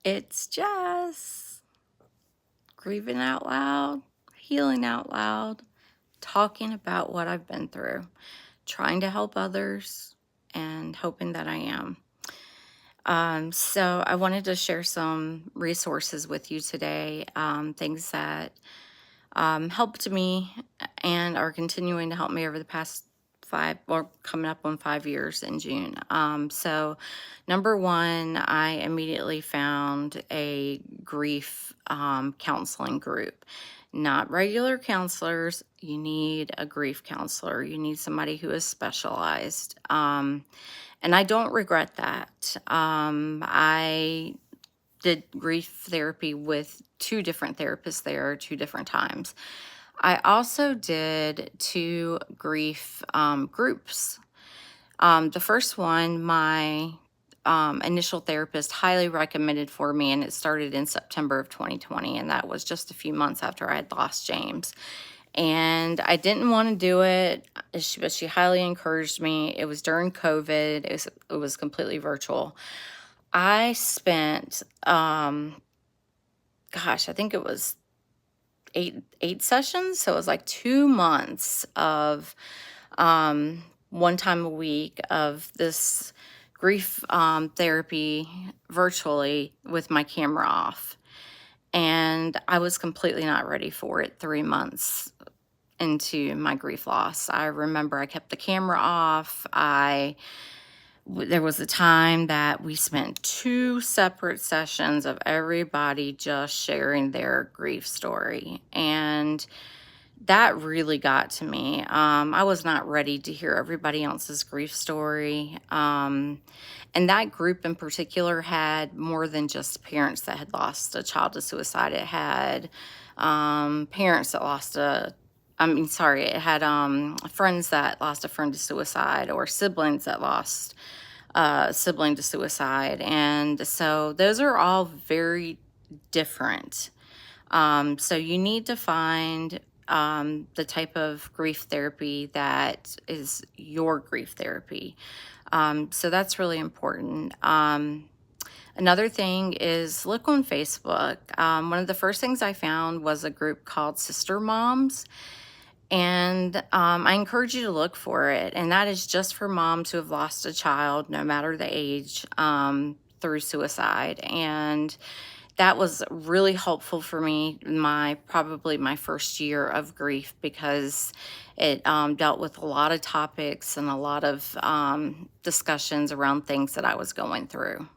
It's just grieving out loud, healing out loud, talking about what I've been through, trying to help others, and hoping that I am. So I wanted to share some resources with you today, things that helped me and are continuing to help me over the past five or coming up on 5 years in June. So, number one, I immediately found a grief counseling group. Not regular counselors, you need a grief counselor. You need somebody who is specialized. And I don't regret that. I did grief therapy with two different therapists there, two different times. I also did two grief groups. The first one, my initial therapist highly recommended for me, and it started in September of 2020, and that was just a few months after I had lost James. And I didn't want to do it, but she highly encouraged me. It was during COVID. It was completely virtual. I spent, I think it was eight sessions. So it was like 2 months of one time a week of this grief therapy virtually with my camera off. And I was completely not ready for it 3 months into my grief loss. I remember I kept the camera off. There was a time that we spent two separate sessions of everybody just sharing their grief story. And that really got to me. I was not ready to hear everybody else's grief story. And that group in particular had more than just parents that had lost a child to suicide. It had parents that lost it had friends that lost a friend to suicide, or siblings that lost a sibling to suicide. And so those are all very different. So you need to find the type of grief therapy that is your grief therapy. So that's really important. Another thing is look on Facebook. One of the first things I found was a group called Sister Moms. And I encourage you to look for it. And that is just for moms who have lost a child, no matter the age, through suicide. And that was really helpful for me, probably my first year of grief, because it dealt with a lot of topics and a lot of discussions around things that I was going through.